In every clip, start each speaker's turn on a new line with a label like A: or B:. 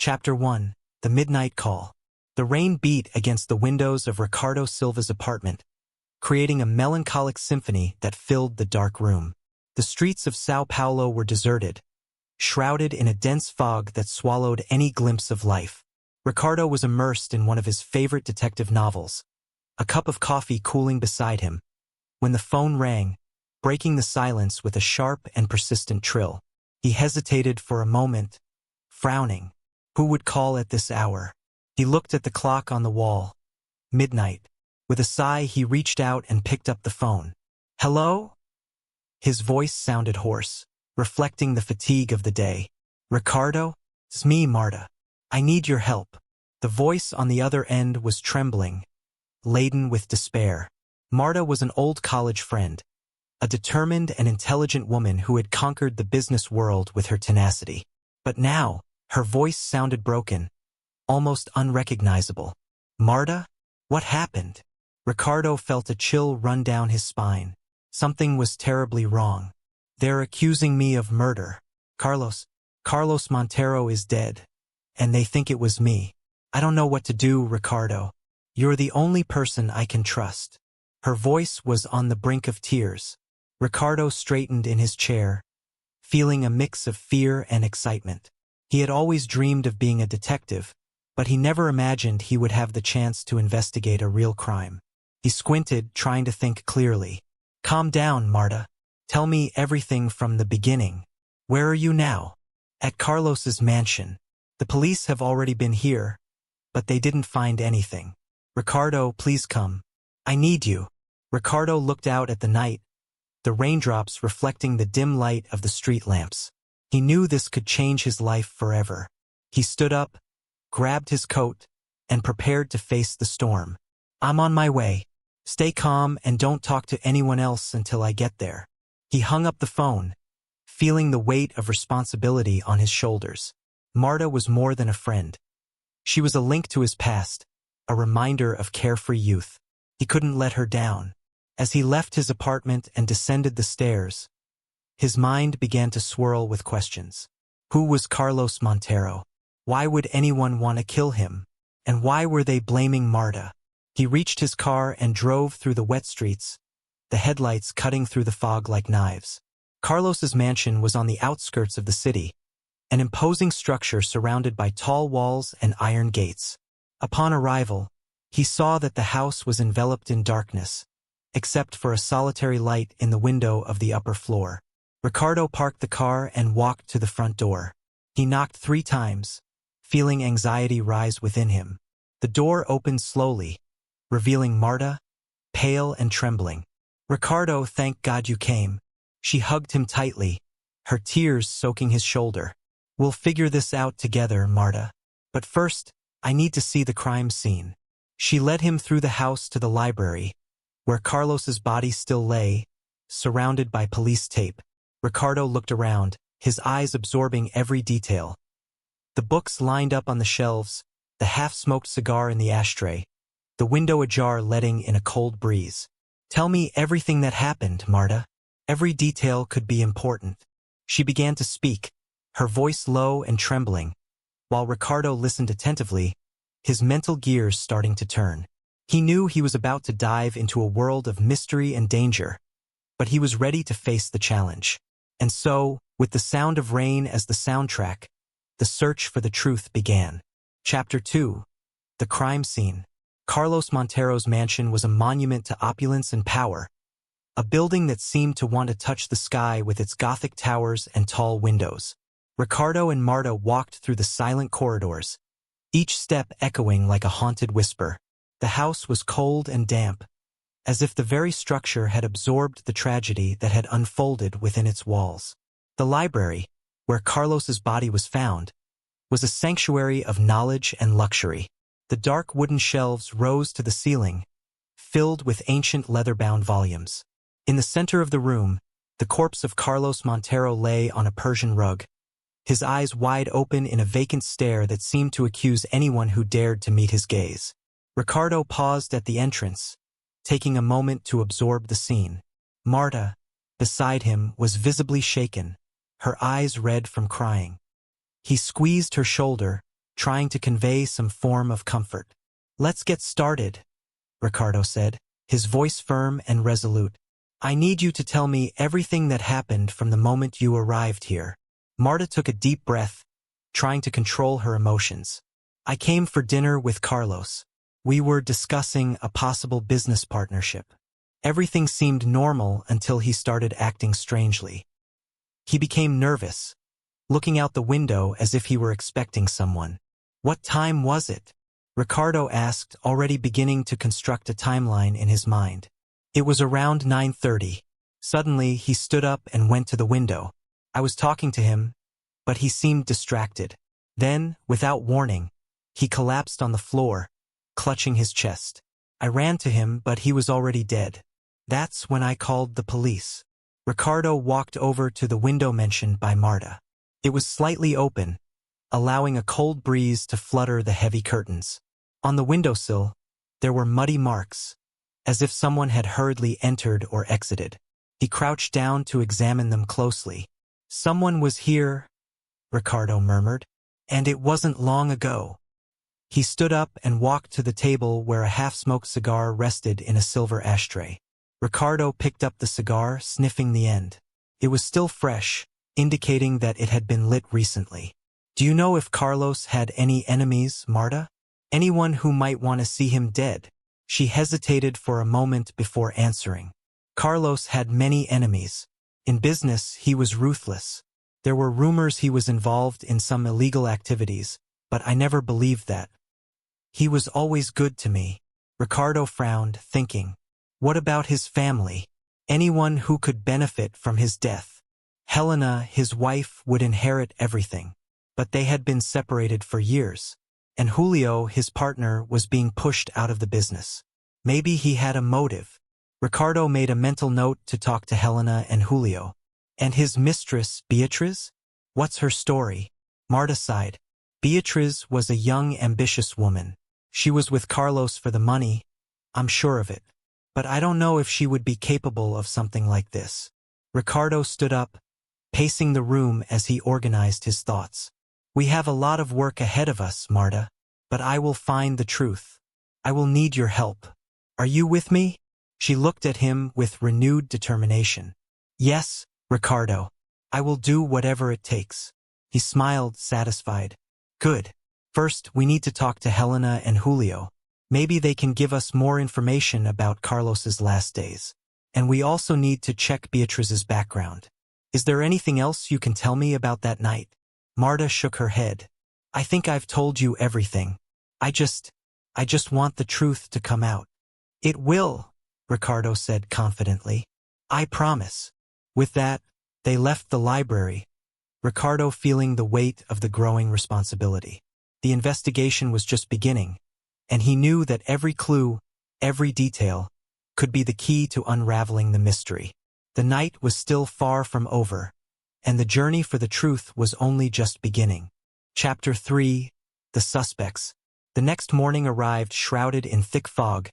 A: Chapter 1. The Midnight Call. The rain beat against the windows of Ricardo Silva's apartment, creating a melancholic symphony that filled the dark room. The streets of São Paulo were deserted, shrouded in a dense fog that swallowed any glimpse of life. Ricardo was immersed in one of his favorite detective novels, a cup of coffee cooling beside him, when the phone rang, breaking the silence with a sharp and persistent trill. He hesitated for a moment, frowning. Who would call at this hour? He looked at the clock on the wall. Midnight. With a sigh, he reached out and picked up the phone. Hello? His voice sounded hoarse, reflecting the fatigue of the day. Ricardo? It's me, Marta. I need your help. The voice on the other end was trembling, laden with despair. Marta was an old college friend, a determined and intelligent woman who had conquered the business world with her tenacity. But now, her voice sounded broken, almost unrecognizable. Marta? What happened? Ricardo felt a chill run down his spine. Something was terribly wrong. They're accusing me of murder. Carlos Montero is dead, and they think it was me. I don't know what to do, Ricardo. You're the only person I can trust. Her voice was on the brink of tears. Ricardo straightened in his chair, feeling a mix of fear and excitement. He had always dreamed of being a detective, but he never imagined he would have the chance to investigate a real crime. He squinted, trying to think clearly. Calm down, Marta. Tell me everything from the beginning. Where are you now? At Carlos's mansion. The police have already been here, but they didn't find anything. Ricardo, please come. I need you. Ricardo looked out at the night, the raindrops reflecting the dim light of the street lamps. He knew this could change his life forever. He stood up, grabbed his coat, and prepared to face the storm. I'm on my way. Stay calm and don't talk to anyone else until I get there. He hung up the phone, feeling the weight of responsibility on his shoulders. Marta was more than a friend. She was a link to his past, a reminder of carefree youth. He couldn't let her down. As he left his apartment and descended the stairs, his mind began to swirl with questions. Who was Carlos Montero? Why would anyone want to kill him? And why were they blaming Marta? He reached his car and drove through the wet streets, the headlights cutting through the fog like knives. Carlos's mansion was on the outskirts of the city, an imposing structure surrounded by tall walls and iron gates. Upon arrival, he saw that the house was enveloped in darkness, except for a solitary light in the window of the upper floor. Ricardo parked the car and walked to the front door. He knocked 3 times, feeling anxiety rise within him. The door opened slowly, revealing Marta, pale and trembling. Ricardo, thank God you came. She hugged him tightly, her tears soaking his shoulder. We'll figure this out together, Marta. But first, I need to see the crime scene. She led him through the house to the library, where Carlos's body still lay, surrounded by police tape. Ricardo looked around, his eyes absorbing every detail. The books lined up on the shelves, the half-smoked cigar in the ashtray, the window ajar letting in a cold breeze. Tell me everything that happened, Marta. Every detail could be important. She began to speak, her voice low and trembling, while Ricardo listened attentively, his mental gears starting to turn. He knew he was about to dive into a world of mystery and danger, but he was ready to face the challenge. And so, with the sound of rain as the soundtrack, the search for the truth began. Chapter 2. The Crime Scene. Carlos Montero's mansion was a monument to opulence and power, a building that seemed to want to touch the sky with its Gothic towers and tall windows. Ricardo and Marta walked through the silent corridors, each step echoing like a haunted whisper. The house was cold and damp, as if the very structure had absorbed the tragedy that had unfolded within its walls. The library, where Carlos's body was found, was a sanctuary of knowledge and luxury. The dark wooden shelves rose to the ceiling, filled with ancient leather-bound volumes. In the center of the room, the corpse of Carlos Montero lay on a Persian rug, his eyes wide open in a vacant stare that seemed to accuse anyone who dared to meet his gaze. Ricardo paused at the entrance, taking a moment to absorb the scene. Marta, beside him, was visibly shaken, her eyes red from crying. He squeezed her shoulder, trying to convey some form of comfort. "Let's get started," Ricardo said, his voice firm and resolute. "I need you to tell me everything that happened from the moment you arrived here." Marta took a deep breath, trying to control her emotions. "I came for dinner with Carlos. We were discussing a possible business partnership. Everything seemed normal until he started acting strangely. He became nervous, looking out the window as if he were expecting someone." "What time was it?" Ricardo asked, already beginning to construct a timeline in his mind. "It was around 9:30. Suddenly, he stood up and went to the window. I was talking to him, but he seemed distracted. Then, without warning, he collapsed on the floor, clutching his chest. I ran to him, but he was already dead. That's when I called the police." Ricardo walked over to the window mentioned by Marta. It was slightly open, allowing a cold breeze to flutter the heavy curtains. On the windowsill, there were muddy marks, as if someone had hurriedly entered or exited. He crouched down to examine them closely. "Someone was here," Ricardo murmured, "and it wasn't long ago." He stood up and walked to the table where a half-smoked cigar rested in a silver ashtray. Ricardo picked up the cigar, sniffing the end. It was still fresh, indicating that it had been lit recently. "Do you know if Carlos had any enemies, Marta? Anyone who might want to see him dead?" She hesitated for a moment before answering. "Carlos had many enemies. In business, he was ruthless. There were rumors he was involved in some illegal activities, but I never believed that. He was always good to me." Ricardo frowned, thinking, what about his family? Anyone who could benefit from his death? Helena, his wife, would inherit everything. But they had been separated for years, and Julio, his partner, was being pushed out of the business. Maybe he had a motive. Ricardo made a mental note to talk to Helena and Julio. "And his mistress, Beatriz? What's her story?" Marta sighed. "Beatriz was a young, ambitious woman. She was with Carlos for the money, I'm sure of it. But I don't know if she would be capable of something like this." Ricardo stood up, pacing the room as he organized his thoughts. "We have a lot of work ahead of us, Marta, but I will find the truth. I will need your help. Are you with me?" She looked at him with renewed determination. "Yes, Ricardo. I will do whatever it takes." He smiled, satisfied. "Good. First, we need to talk to Helena and Julio. Maybe they can give us more information about Carlos's last days. And we also need to check Beatriz's background. Is there anything else you can tell me about that night?" Marta shook her head. "I think I've told you everything. I just want the truth to come out." "It will," Ricardo said confidently. "I promise." With that, they left the library, Ricardo feeling the weight of the growing responsibility. The investigation was just beginning, and he knew that every clue, every detail, could be the key to unraveling the mystery. The night was still far from over, and the journey for the truth was only just beginning. Chapter 3: The Suspects. The next morning arrived shrouded in thick fog,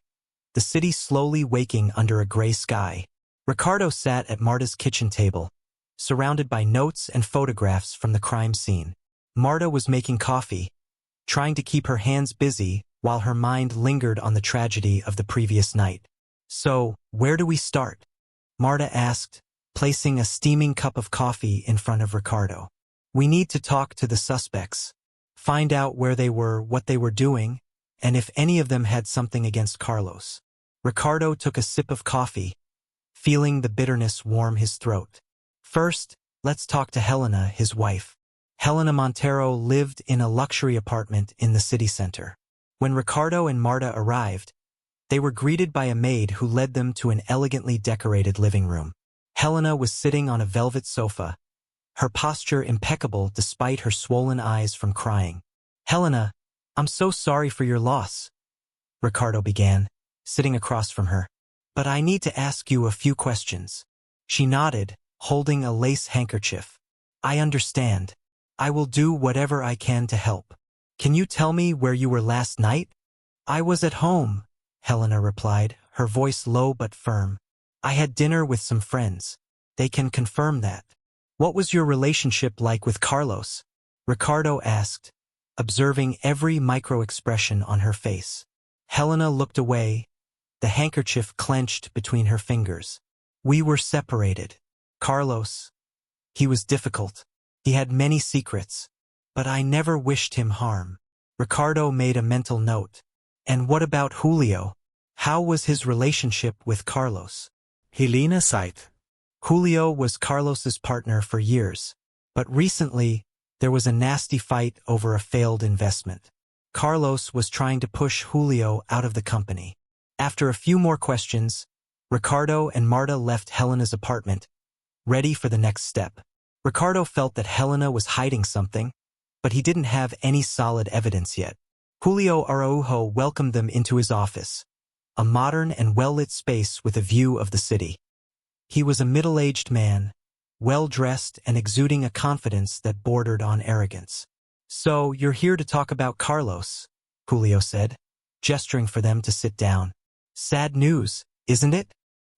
A: the city slowly waking under a gray sky. Ricardo sat at Marta's kitchen table, surrounded by notes and photographs from the crime scene. Marta was making coffee, trying to keep her hands busy while her mind lingered on the tragedy of the previous night. "So, where do we start?" Marta asked, placing a steaming cup of coffee in front of Ricardo. "We need to talk to the suspects, find out where they were, what they were doing, and if any of them had something against Carlos." Ricardo took a sip of coffee, feeling the bitterness warm his throat. "First, let's talk to Helena, his wife." Helena Montero lived in a luxury apartment in the city center. When Ricardo and Marta arrived, they were greeted by a maid who led them to an elegantly decorated living room. Helena was sitting on a velvet sofa, her posture impeccable despite her swollen eyes from crying. "Helena, I'm so sorry for your loss," Ricardo began, sitting across from her. "But I need to ask you a few questions." She nodded, holding a lace handkerchief. "I understand. I will do whatever I can to help. Can you tell me where you were last night?" "I was at home," Helena replied, her voice low but firm. "I had dinner with some friends. They can confirm that." "What was your relationship like with Carlos?" Ricardo asked, observing every micro-expression on her face. Helena looked away, the handkerchief clenched between her fingers. We were separated. Carlos. He was difficult. He had many secrets. But I never wished him harm. Ricardo made a mental note. And what about Julio? How was his relationship with Carlos?
B: Helena sighed.
A: Julio was Carlos's partner for years. But recently, there was a nasty fight over a failed investment. Carlos was trying to push Julio out of the company. After a few more questions, Ricardo and Marta left Helena's apartment, ready for the next step. Ricardo felt that Helena was hiding something, but he didn't have any solid evidence yet. Julio Araujo welcomed them into his office, a modern and well-lit space with a view of the city. He was a middle-aged man, well-dressed and exuding a confidence that bordered on arrogance. So, you're here to talk about Carlos, Julio said, gesturing for them to sit down. Sad news, isn't it?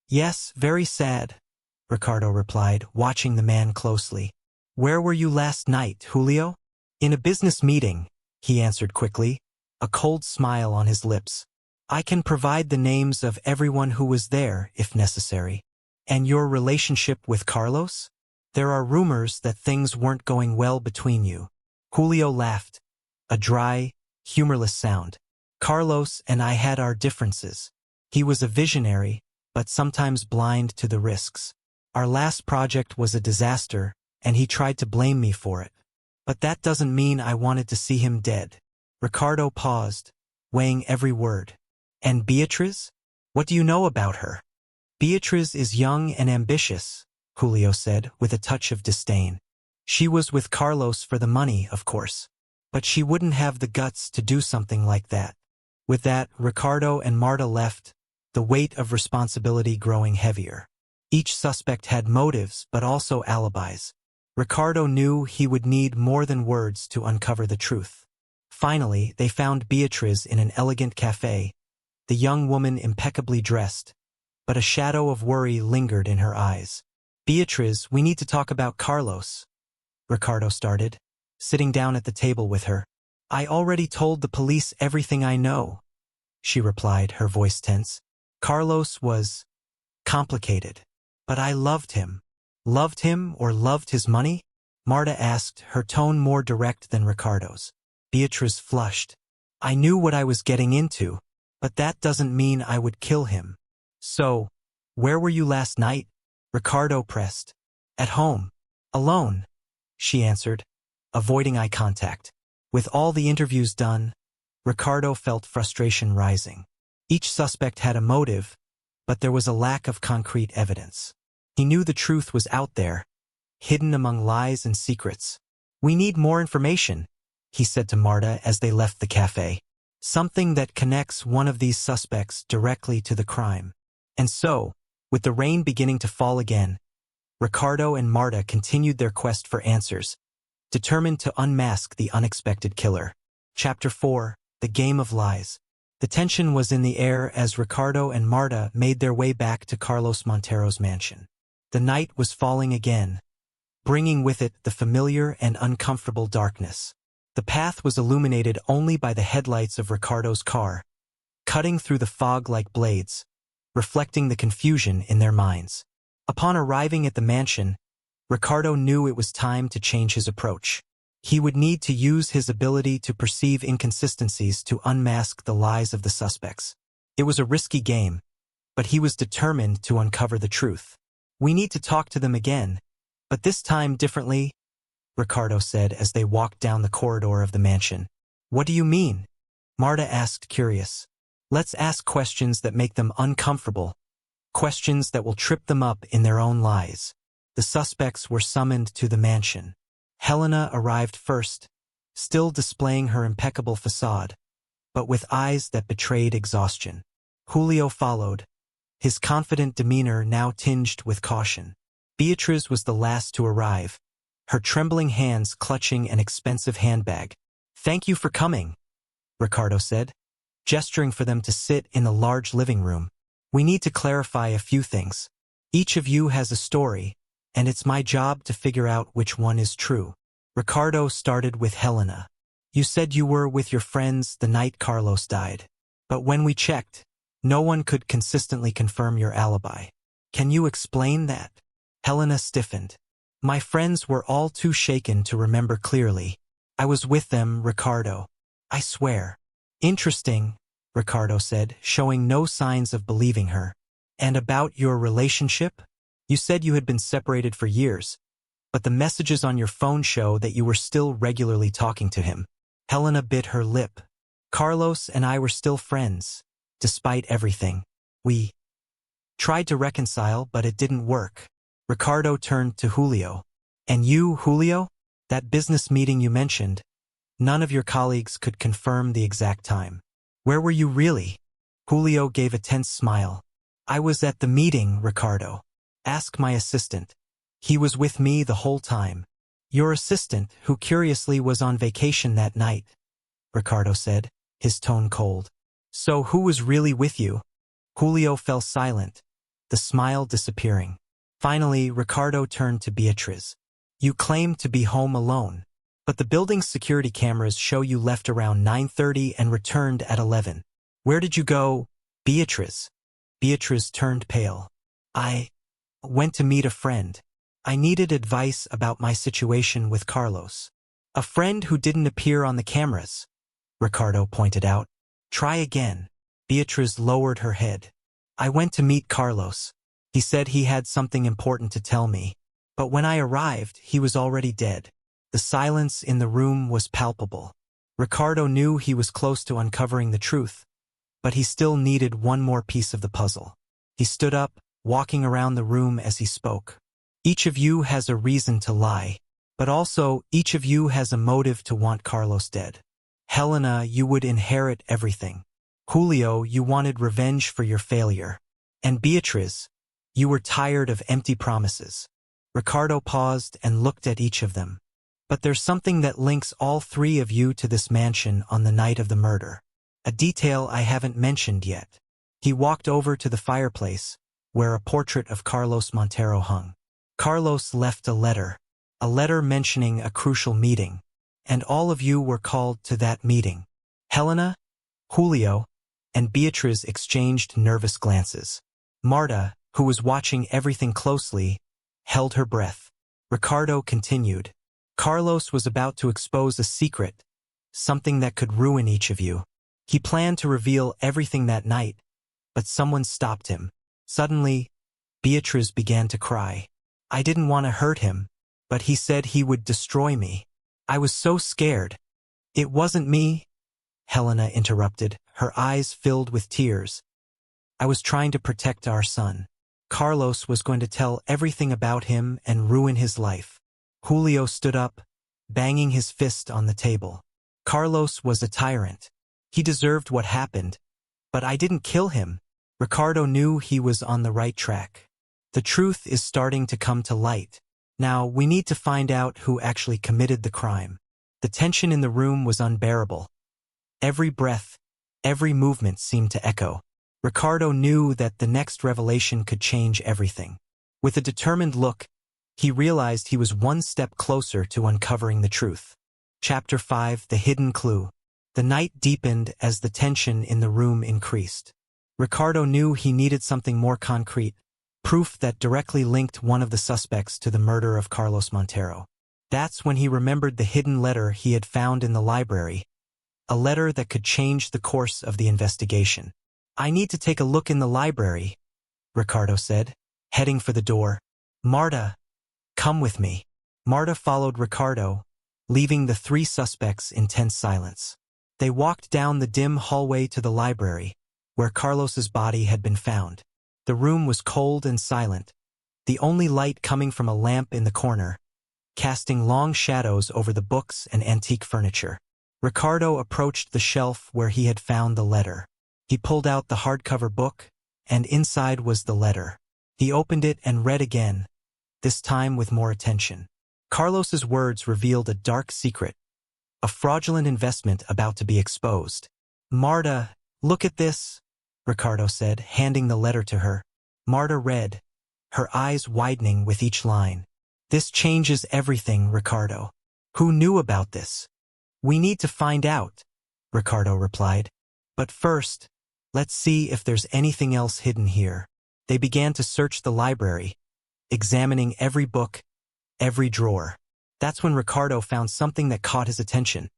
A: Yes, very sad, Ricardo replied, watching the man closely. Where were you last night, Julio? In a business meeting, he answered quickly, a cold smile on his lips. I can provide the names of everyone who was there, if necessary. And your relationship with Carlos? There are rumors that things weren't going well between you. Julio laughed, a dry, humorless sound. Carlos and I had our differences. He was a visionary, but sometimes blind to the risks. Our last project was a disaster, and he tried to blame me for it. But that doesn't mean I wanted to see him dead. Ricardo paused, weighing every word. And Beatriz? What do you know about her? Beatriz is young and ambitious, Julio said, with a touch of disdain. She was with Carlos for the money, of course. But she wouldn't have the guts to do something like that. With that, Ricardo and Marta left, the weight of responsibility growing heavier. Each suspect had motives, but also alibis. Ricardo knew he would need more than words to uncover the truth. Finally, they found Beatriz in an elegant cafe, the young woman impeccably dressed, but a shadow of worry lingered in her eyes. Beatriz, we need to talk about Carlos, Ricardo started, sitting down at the table with her. I already told the police everything I know, she replied, her voice tense. Carlos was complicated, but I loved him. Loved him or loved his money? Marta asked, her tone more direct than Ricardo's. Beatriz flushed. I knew what I was getting into, but that doesn't mean I would kill him. So, where were you last night? Ricardo pressed. At home. Alone, she answered, avoiding eye contact. With all the interviews done, Ricardo felt frustration rising. Each suspect had a motive, but there was a lack of concrete evidence. He knew the truth was out there, hidden among lies and secrets. We need more information, he said to Marta as they left the cafe. Something that connects one of these suspects directly to the crime. And so, with the rain beginning to fall again, Ricardo and Marta continued their quest for answers, determined to unmask the unexpected killer. Chapter 4, The Game of Lies. The tension was in the air as Ricardo and Marta made their way back to Carlos Montero's mansion. The night was falling again, bringing with it the familiar and uncomfortable darkness. The path was illuminated only by the headlights of Ricardo's car, cutting through the fog like blades, reflecting the confusion in their minds. Upon arriving at the mansion, Ricardo knew it was time to change his approach. He would need to use his ability to perceive inconsistencies to unmask the lies of the suspects. It was a risky game, but he was determined to uncover the truth. We need to talk to them again, but this time differently, Ricardo said as they walked down the corridor of the mansion. What do you mean? Marta asked, curious. Let's ask questions that make them uncomfortable, questions that will trip them up in their own lies. The suspects were summoned to the mansion. Helena arrived first, still displaying her impeccable facade, but with eyes that betrayed exhaustion. Julio followed, his confident demeanor now tinged with caution. Beatriz was the last to arrive, her trembling hands clutching an expensive handbag. Thank you for coming, Ricardo said, gesturing for them to sit in the large living room. We need to clarify a few things. Each of you has a story, and it's my job to figure out which one is true. Ricardo started with Helena. You said you were with your friends the night Carlos died. But when we checked, no one could consistently confirm your alibi. Can you explain that? Helena stiffened. My friends were all too shaken to remember clearly. I was with them, Ricardo. I swear. Interesting, Ricardo said, showing no signs of believing her. And about your relationship? You said you had been separated for years, but the messages on your phone show that you were still regularly talking to him. Helena bit her lip. Carlos and I were still friends, despite everything. We tried to reconcile, but it didn't work. Ricardo turned to Julio. And you, Julio? That business meeting you mentioned, none of your colleagues could confirm the exact time. Where were you really? Julio gave a tense smile. I was at the meeting, Ricardo. Ask my assistant. He was with me the whole time. Your assistant, who curiously was on vacation that night, Ricardo said, his tone cold. So who was really with you? Julio fell silent, the smile disappearing. Finally, Ricardo turned to Beatriz. You claimed to be home alone, but the building's security cameras show you left around 9:30 and returned at 11. Where did you go, Beatriz? Beatriz turned pale. I went to meet a friend. I needed advice about my situation with Carlos. A friend who didn't appear on the cameras, Ricardo pointed out. Try again. Beatriz lowered her head. I went to meet Carlos. He said he had something important to tell me. But when I arrived, he was already dead. The silence in the room was palpable. Ricardo knew he was close to uncovering the truth, but he still needed one more piece of the puzzle. He stood up, walking around the room as he spoke. Each of you has a reason to lie, but also each of you has a motive to want Carlos dead. Helena, you would inherit everything. Julio, you wanted revenge for your failure. And Beatriz, you were tired of empty promises. Ricardo paused and looked at each of them. But there's something that links all three of you to this mansion on the night of the murder. A detail I haven't mentioned yet. He walked over to the fireplace, where a portrait of Carlos Montero hung. Carlos left a letter mentioning a crucial meeting, and all of you were called to that meeting. Helena, Julio, and Beatriz exchanged nervous glances. Marta, who was watching everything closely, held her breath. Ricardo continued. Carlos was about to expose a secret, something that could ruin each of you. He planned to reveal everything that night, but someone stopped him. Suddenly, Beatriz began to cry. I didn't want to hurt him, but he said he would destroy me. I was so scared. It wasn't me, Helena interrupted, her eyes filled with tears. I was trying to protect our son. Carlos was going to tell everything about him and ruin his life. Julio stood up, banging his fist on the table. Carlos was a tyrant. He deserved what happened, but I didn't kill him. Ricardo knew he was on the right track. The truth is starting to come to light. Now, we need to find out who actually committed the crime. The tension in the room was unbearable. Every breath, every movement seemed to echo. Ricardo knew that the next revelation could change everything. With a determined look, he realized he was one step closer to uncovering the truth. Chapter 5: The Hidden Clue. The night deepened as the tension in the room increased. Ricardo knew he needed something more concrete, proof that directly linked one of the suspects to the murder of Carlos Montero. That's when he remembered the hidden letter he had found in the library, a letter that could change the course of the investigation. I need to take a look in the library, Ricardo said, heading for the door. Marta, come with me. Marta followed Ricardo, leaving the three suspects in tense silence. They walked down the dim hallway to the library, where Carlos's body had been found. The room was cold and silent, the only light coming from a lamp in the corner, casting long shadows over the books and antique furniture. Ricardo approached the shelf where he had found the letter. He pulled out the hardcover book, and inside was the letter. He opened it and read again, this time with more attention. Carlos's words revealed a dark secret, a fraudulent investment about to be exposed. Marta, look at this, Ricardo said, handing the letter to her. Marta read, her eyes widening with each line. This changes everything, Ricardo. Who knew about this? We need to find out, Ricardo replied. But first, let's see if there's anything else hidden here. They began to search the library, examining every book, every drawer. That's when Ricardo found something that caught his attention.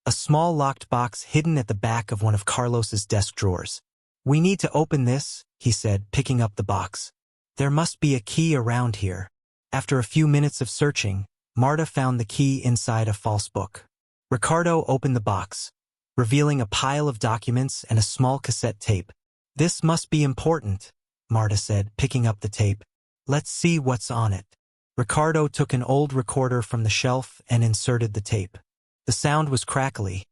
A: A small locked box hidden at the back of one of Carlos's desk drawers. We need to open this, he said, picking up the box. There must be a key around here. After a few minutes of searching, Marta found the key inside a false book. Ricardo opened the box, revealing a pile of documents and a small cassette tape. This must be important, Marta said, picking up the tape. Let's see what's on it. Ricardo took an old recorder from the shelf and inserted the tape. The sound was crackly,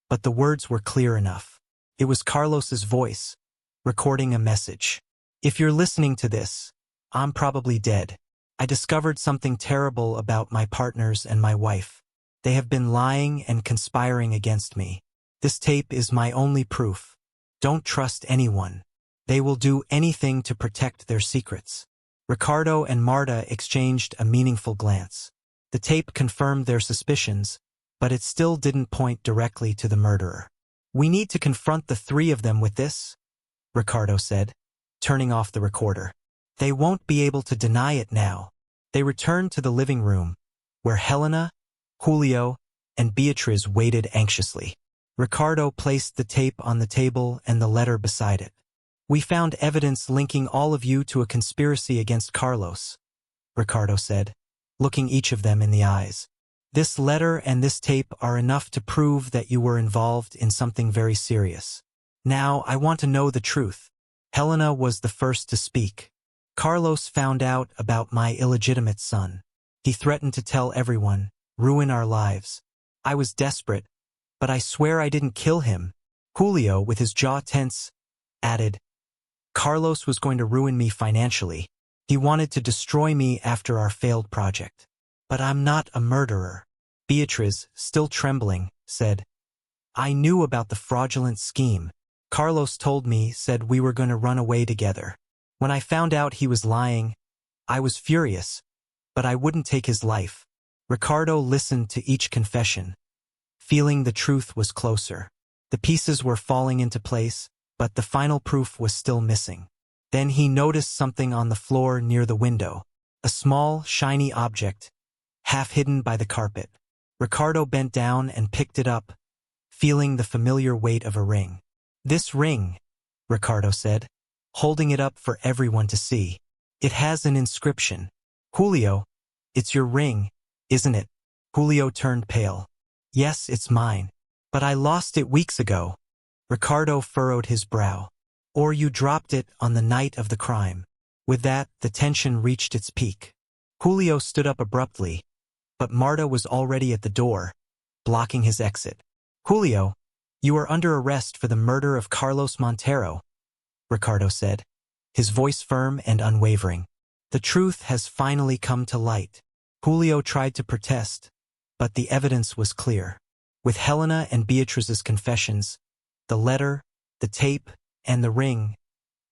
A: but the words were clear enough. It was Carlos's voice, recording a message. If you're listening to this, I'm probably dead. I discovered something terrible about my partners and my wife. They have been lying and conspiring against me. This tape is my only proof. Don't trust anyone. They will do anything to protect their secrets. Ricardo and Marta exchanged a meaningful glance. The tape confirmed their suspicions, but it still didn't point directly to the murderer. We need to confront the three of them with this, Ricardo said, turning off the recorder. They won't be able to deny it now. They returned to the living room, where Helena, Julio, and Beatriz waited anxiously. Ricardo placed the tape on the table and the letter beside it. We found evidence linking all of you to a conspiracy against Carlos, Ricardo said, looking each of them in the eyes. This letter and this tape are enough to prove that you were involved in something very serious. Now, I want to know the truth. Helena was the first to speak. Carlos found out about my illegitimate son. He threatened to tell everyone, ruin our lives. I was desperate, but I swear I didn't kill him. Julio, with his jaw tense, added, Carlos was going to ruin me financially. He wanted to destroy me after our failed project. But I'm not a murderer. Beatriz, still trembling, said, I knew about the fraudulent scheme. Carlos told me, said we were going to run away together. When I found out he was lying, I was furious, but I wouldn't take his life. Ricardo listened to each confession, feeling the truth was closer. The pieces were falling into place, but the final proof was still missing. Then he noticed something on the floor near the window, a small, shiny object, half hidden by the carpet. Ricardo bent down and picked it up, feeling the familiar weight of a ring. This ring, Ricardo said, holding it up for everyone to see. It has an inscription. Julio, it's your ring, isn't it? Julio turned pale. Yes, it's mine. But I lost it weeks ago. Ricardo furrowed his brow. Or you dropped it on the night of the crime. With that, the tension reached its peak. Julio stood up abruptly, but Marta was already at the door, blocking his exit. Julio, you are under arrest for the murder of Carlos Montero, Ricardo said, his voice firm and unwavering. The truth has finally come to light. Julio tried to protest, but the evidence was clear. With Helena and Beatriz's confessions, the letter, the tape, and the ring,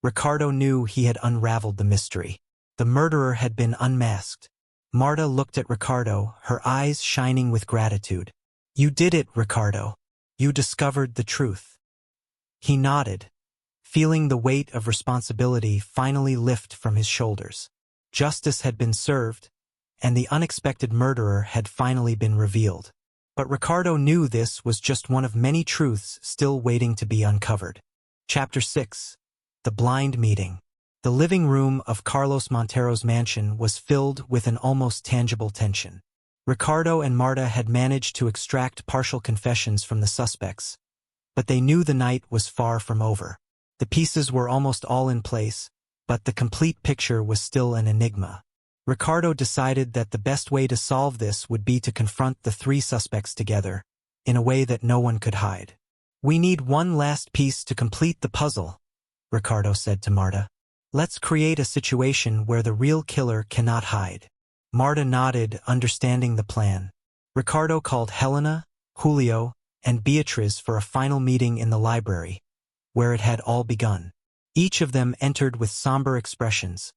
A: Ricardo knew he had unraveled the mystery. The murderer had been unmasked. Marta looked at Ricardo, her eyes shining with gratitude. You did it, Ricardo. You discovered the truth. He nodded, feeling the weight of responsibility finally lift from his shoulders. Justice had been served, and the unexpected murderer had finally been revealed. But Ricardo knew this was just one of many truths still waiting to be uncovered. Chapter 6. The Blind Meeting. The living room of Carlos Montero's mansion was filled with an almost tangible tension. Ricardo and Marta had managed to extract partial confessions from the suspects, but they knew the night was far from over. The pieces were almost all in place, but the complete picture was still an enigma. Ricardo decided that the best way to solve this would be to confront the three suspects together, in a way that no one could hide. We need one last piece to complete the puzzle, Ricardo said to Marta. Let's create a situation where the real killer cannot hide. Marta nodded, understanding the plan. Ricardo called Helena, Julio, and Beatriz for a final meeting in the library, where it had all begun. Each of them entered with somber expressions,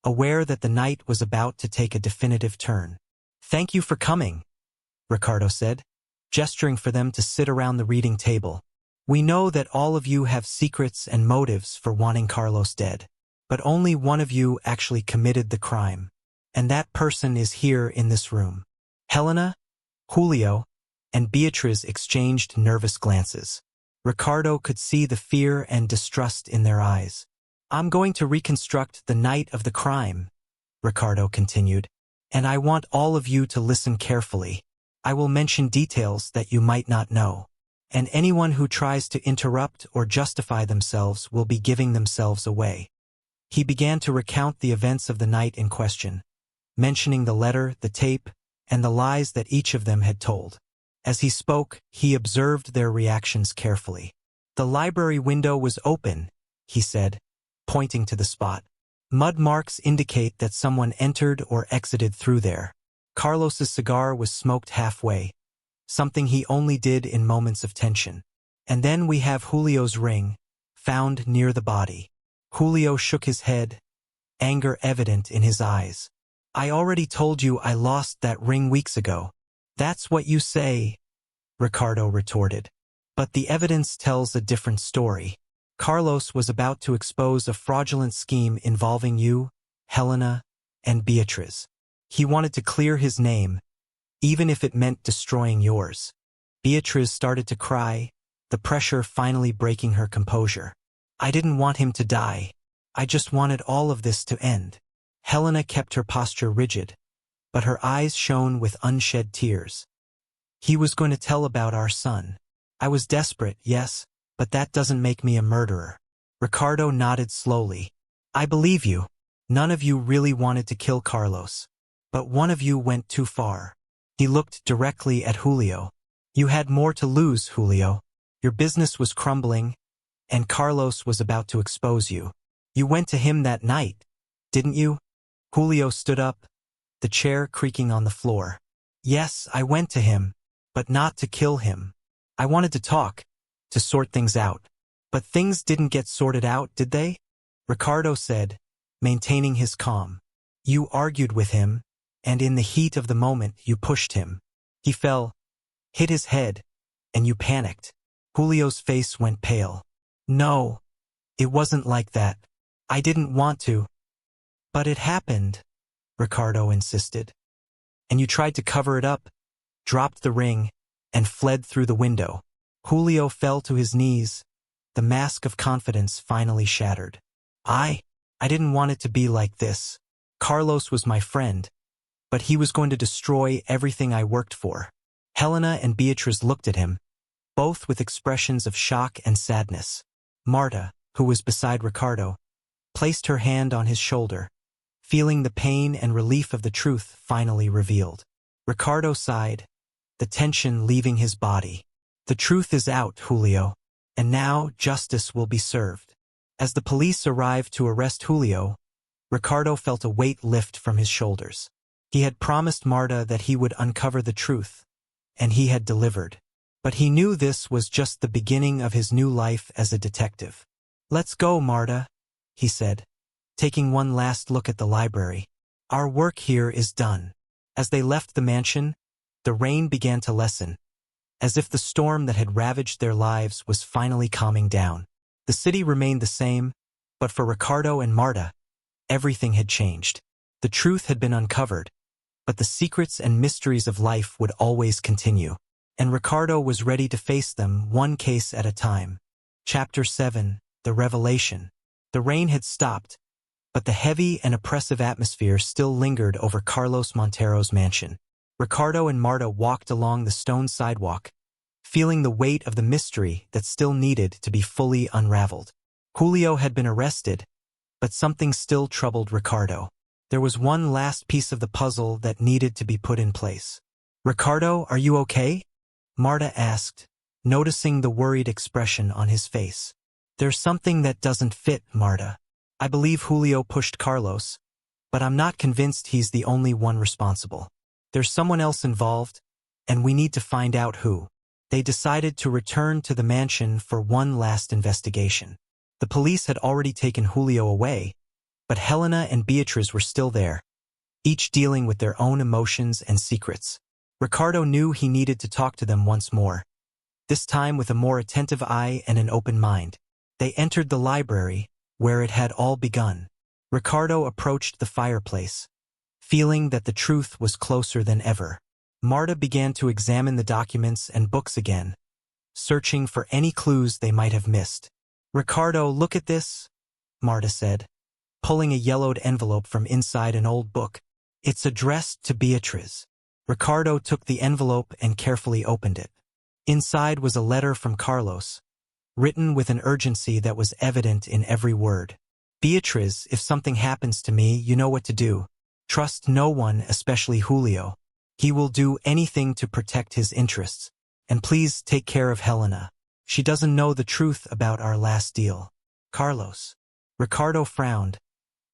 A: aware that the night was about to take a definitive turn. Thank you for coming, Ricardo said, gesturing for them to sit around the reading table. "We know that all of you have secrets and motives for wanting Carlos dead. But only one of you actually committed the crime. And that person is here in this room." Helena, Julio, and Beatriz exchanged nervous glances. Ricardo could see the fear and distrust in their eyes. "I'm going to reconstruct the night of the crime," Ricardo continued, "and I want all of you to listen carefully. I will mention details that you might not know. And anyone who tries to interrupt or justify themselves will be giving themselves away." He began to recount the events of the night in question, mentioning the letter, the tape, and the lies that each of them had told. As he spoke, he observed their reactions carefully. "The library window was open," he said, pointing to the spot. "Mud marks indicate that someone entered or exited through there. Carlos's cigar was smoked halfway, something he only did in moments of tension. And then we have Julio's ring, found near the body." Julio shook his head, anger evident in his eyes. "I already told you I lost that ring weeks ago." "That's what you say," Ricardo retorted. "But the evidence tells a different story. Carlos was about to expose a fraudulent scheme involving you, Helena, and Beatriz. He wanted to clear his name, even if it meant destroying yours." Beatriz started to cry, the pressure finally breaking her composure. "I didn't want him to die. I just wanted all of this to end." Helena kept her posture rigid, but her eyes shone with unshed tears. "He was going to tell about our son. I was desperate, yes, but that doesn't make me a murderer." Ricardo nodded slowly. "I believe you. None of you really wanted to kill Carlos. But one of you went too far." He looked directly at Julio. "You had more to lose, Julio. Your business was crumbling, and Carlos was about to expose you. You went to him that night, didn't you?" Julio stood up, the chair creaking on the floor. "Yes, I went to him, but not to kill him. I wanted to talk, to sort things out." "But things didn't get sorted out, did they?" Ricardo said, maintaining his calm. "You argued with him, and in the heat of the moment you pushed him. He fell, hit his head, and you panicked." Julio's face went pale. "No, it wasn't like that. I didn't want to." "But it happened," Ricardo insisted. "And you tried to cover it up, dropped the ring, and fled through the window." Julio fell to his knees, the mask of confidence finally shattered. I didn't want it to be like this. Carlos was my friend, but he was going to destroy everything I worked for." Helena and Beatriz looked at him, both with expressions of shock and sadness. Marta, who was beside Ricardo, placed her hand on his shoulder, feeling the pain and relief of the truth finally revealed. Ricardo sighed, the tension leaving his body. "The truth is out, Julio, and now justice will be served." As the police arrived to arrest Julio, Ricardo felt a weight lift from his shoulders. He had promised Marta that he would uncover the truth, and he had delivered. But he knew this was just the beginning of his new life as a detective. "Let's go, Marta," he said, taking one last look at the library. "Our work here is done." As they left the mansion, the rain began to lessen, as if the storm that had ravaged their lives was finally calming down. The city remained the same, but for Ricardo and Marta, everything had changed. The truth had been uncovered, but the secrets and mysteries of life would always continue, and Ricardo was ready to face them one case at a time. Chapter 7: The Revelation. The rain had stopped, but the heavy and oppressive atmosphere still lingered over Carlos Montero's mansion. Ricardo and Marta walked along the stone sidewalk, feeling the weight of the mystery that still needed to be fully unraveled. Julio had been arrested, but something still troubled Ricardo. There was one last piece of the puzzle that needed to be put in place. "Ricardo, are you okay?" Marta asked, noticing the worried expression on his face. "There's something that doesn't fit, Marta. I believe Julio pushed Carlos, but I'm not convinced he's the only one responsible. There's someone else involved, and we need to find out who." They decided to return to the mansion for one last investigation. The police had already taken Julio away, but Helena and Beatriz were still there, each dealing with their own emotions and secrets. Ricardo knew he needed to talk to them once more, this time with a more attentive eye and an open mind. They entered the library, where it had all begun. Ricardo approached the fireplace, feeling that the truth was closer than ever. Marta began to examine the documents and books again, searching for any clues they might have missed. "Ricardo, look at this," Marta said, pulling a yellowed envelope from inside an old book. "It's addressed to Beatriz." Ricardo took the envelope and carefully opened it. Inside was a letter from Carlos, written with an urgency that was evident in every word. "Beatriz, if something happens to me, you know what to do. Trust no one, especially Julio. He will do anything to protect his interests. And please take care of Helena. She doesn't know the truth about our last deal. Carlos." Ricardo frowned,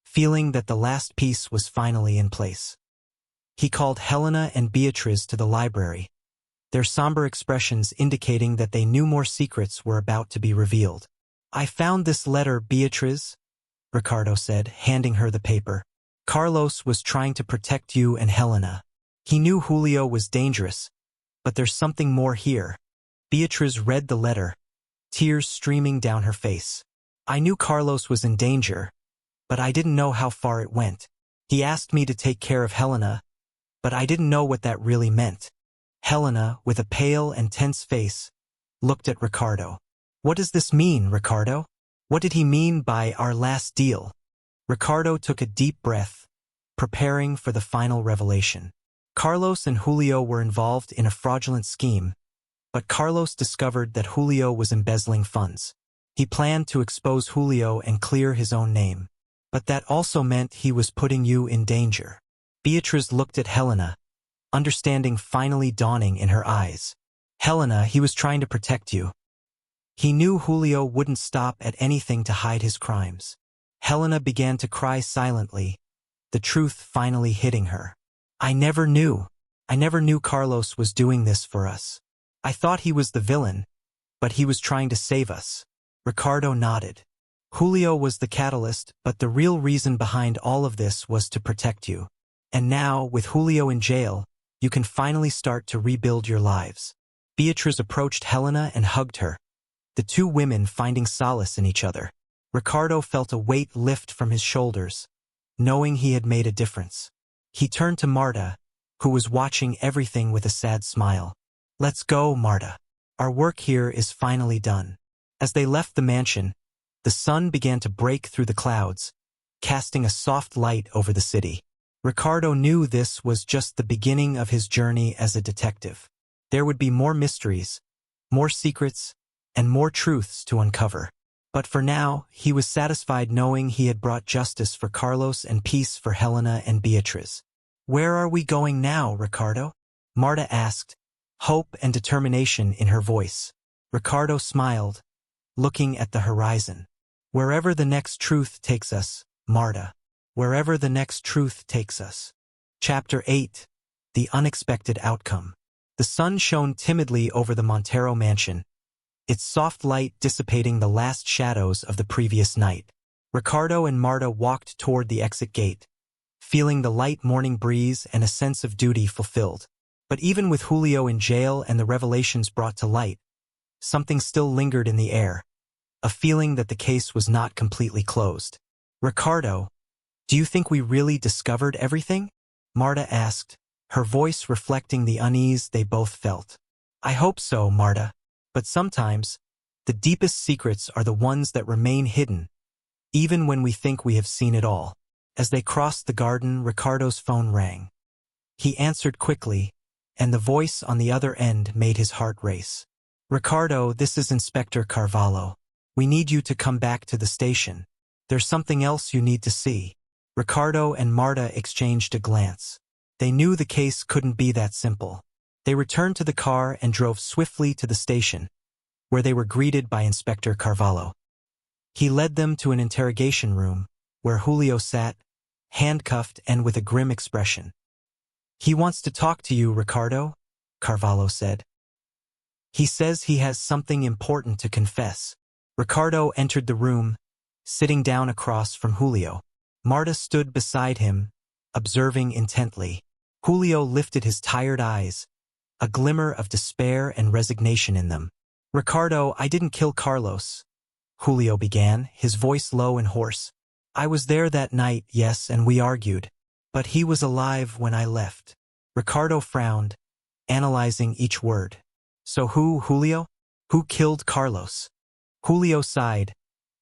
A: feeling that the last piece was finally in place. He called Helena and Beatriz to the library, their somber expressions indicating that they knew more secrets were about to be revealed. "I found this letter, Beatriz," Ricardo said, handing her the paper. "Carlos was trying to protect you and Helena. He knew Julio was dangerous, but there's something more here." Beatriz read the letter, tears streaming down her face. "I knew Carlos was in danger, but I didn't know how far it went. He asked me to take care of Helena, but I didn't know what that really meant." Helena, with a pale and tense face, looked at Ricardo. "What does this mean, Ricardo? What did he mean by our last deal?" Ricardo took a deep breath, preparing for the final revelation. Carlos and Julio were involved in a fraudulent scheme, but Carlos discovered that Julio was embezzling funds. He planned to expose Julio and clear his own name, but that also meant he was putting you in danger. Beatriz looked at Helena, understanding finally dawning in her eyes. "Helena, he was trying to protect you. He knew Julio wouldn't stop at anything to hide his crimes." Helena began to cry silently, the truth finally hitting her. I never knew Carlos was doing this for us. I thought he was the villain, but he was trying to save us." Ricardo nodded. "Julio was the catalyst, but the real reason behind all of this was to protect you. And now, with Julio in jail, you can finally start to rebuild your lives." Beatriz approached Helena and hugged her, the two women finding solace in each other. Ricardo felt a weight lift from his shoulders, knowing he had made a difference. He turned to Marta, who was watching everything with a sad smile. "Let's go, Marta. Our work here is finally done." As they left the mansion, the sun began to break through the clouds, casting a soft light over the city. Ricardo knew this was just the beginning of his journey as a detective. There would be more mysteries, more secrets, and more truths to uncover. But for now, he was satisfied knowing he had brought justice for Carlos and peace for Helena and Beatriz. "Where are we going now, Ricardo?" Marta asked, hope and determination in her voice. Ricardo smiled, looking at the horizon. "Wherever the next truth takes us, Marta. Wherever the next truth takes us." Chapter 8. The Unexpected Outcome. The sun shone timidly over the Montero mansion, its soft light dissipating the last shadows of the previous night. Ricardo and Marta walked toward the exit gate, feeling the light morning breeze and a sense of duty fulfilled. But even with Julio in jail and the revelations brought to light, something still lingered in the air, a feeling that the case was not completely closed. "Ricardo, do you think we really discovered everything?" Marta asked, her voice reflecting the unease they both felt. "I hope so, Marta. But sometimes, the deepest secrets are the ones that remain hidden, even when we think we have seen it all." As they crossed the garden, Ricardo's phone rang. He answered quickly, and the voice on the other end made his heart race. "Ricardo, this is Inspector Carvalho. We need you to come back to the station. There's something else you need to see." Ricardo and Marta exchanged a glance. They knew the case couldn't be that simple. They returned to the car and drove swiftly to the station, where they were greeted by Inspector Carvalho. He led them to an interrogation room, where Julio sat, handcuffed and with a grim expression. "He wants to talk to you, Ricardo," Carvalho said. "He says he has something important to confess." Ricardo entered the room, sitting down across from Julio. Marta stood beside him, observing intently. Julio lifted his tired eyes, a glimmer of despair and resignation in them. "Ricardo, I didn't kill Carlos," Julio began, his voice low and hoarse. "I was there that night, yes, and we argued. But he was alive when I left." Ricardo frowned, analyzing each word. "So who, Julio? Who killed Carlos?" Julio sighed,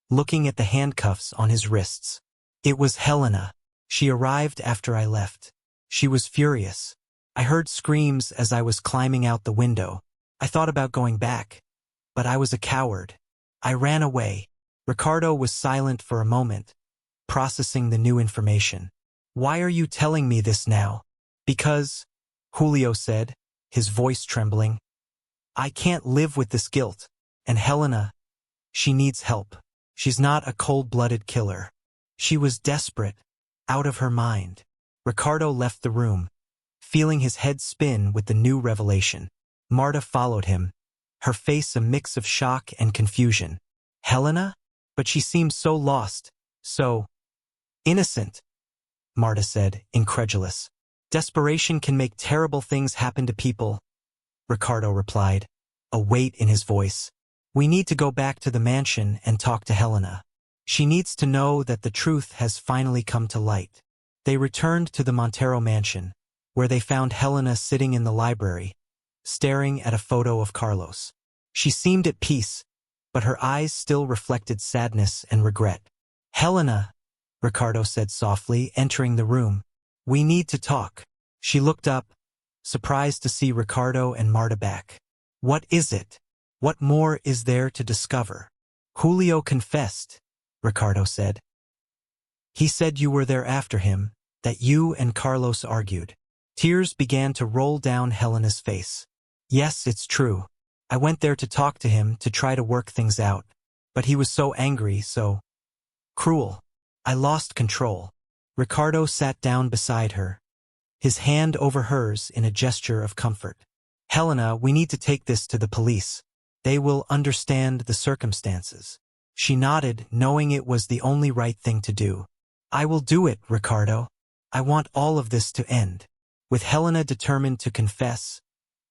A: looking at the handcuffs on his wrists. "It was Helena. She arrived after I left. She was furious. I heard screams as I was climbing out the window. I thought about going back, but I was a coward. I ran away." Ricardo was silent for a moment, processing the new information. "Why are you telling me this now?" "Because," Julio said, his voice trembling, "I can't live with this guilt. And Helena, she needs help. She's not a cold-blooded killer. She was desperate, out of her mind." Ricardo left the room, feeling his head spin with the new revelation. Marta followed him, her face a mix of shock and confusion. "Helena? But she seemed so lost, so innocent," Marta said, incredulous. "Desperation can make terrible things happen to people," Ricardo replied, a weight in his voice. "We need to go back to the mansion and talk to Helena. She needs to know that the truth has finally come to light." They returned to the Montero mansion, where they found Helena sitting in the library, staring at a photo of Carlos. She seemed at peace, but her eyes still reflected sadness and regret. "Helena," Ricardo said softly, entering the room, "we need to talk." She looked up, surprised to see Ricardo and Marta back. "What is it? What more is there to discover?" "Julio confessed," Ricardo said. "He said you were there after him, that you and Carlos argued." Tears began to roll down Helena's face. "Yes, it's true. I went there to talk to him, to try to work things out. But he was so angry, so cruel. I lost control." Ricardo sat down beside her, his hand over hers in a gesture of comfort. "Helena, we need to take this to the police. They will understand the circumstances." She nodded, knowing it was the only right thing to do. "I will do it, Ricardo. I want all of this to end." With Helena determined to confess,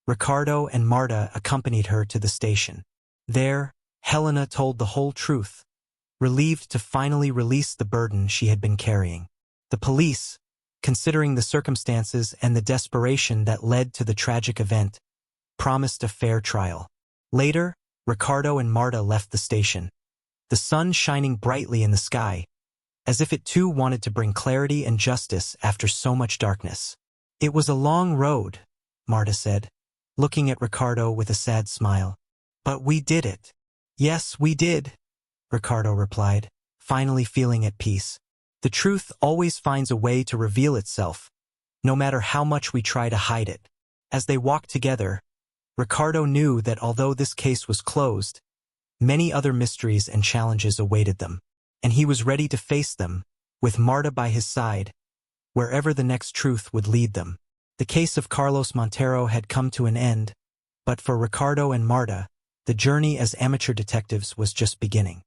A: Ricardo and Marta accompanied her to the station. There, Helena told the whole truth, relieved to finally release the burden she had been carrying. The police, considering the circumstances and the desperation that led to the tragic event, promised a fair trial. Later, Ricardo and Marta left the station, the sun shining brightly in the sky, as if it too wanted to bring clarity and justice after so much darkness. "It was a long road," Marta said, looking at Ricardo with a sad smile. "But we did it." "Yes, we did," Ricardo replied, finally feeling at peace. The truth always finds a way to reveal itself, no matter how much we try to hide it. As they walked together, Ricardo knew that although this case was closed, many other mysteries and challenges awaited them, and he was ready to face them, with Marta by his side, wherever the next truth would lead them. The case of Carlos Montero had come to an end, but for Ricardo and Marta, the journey as amateur detectives was just beginning.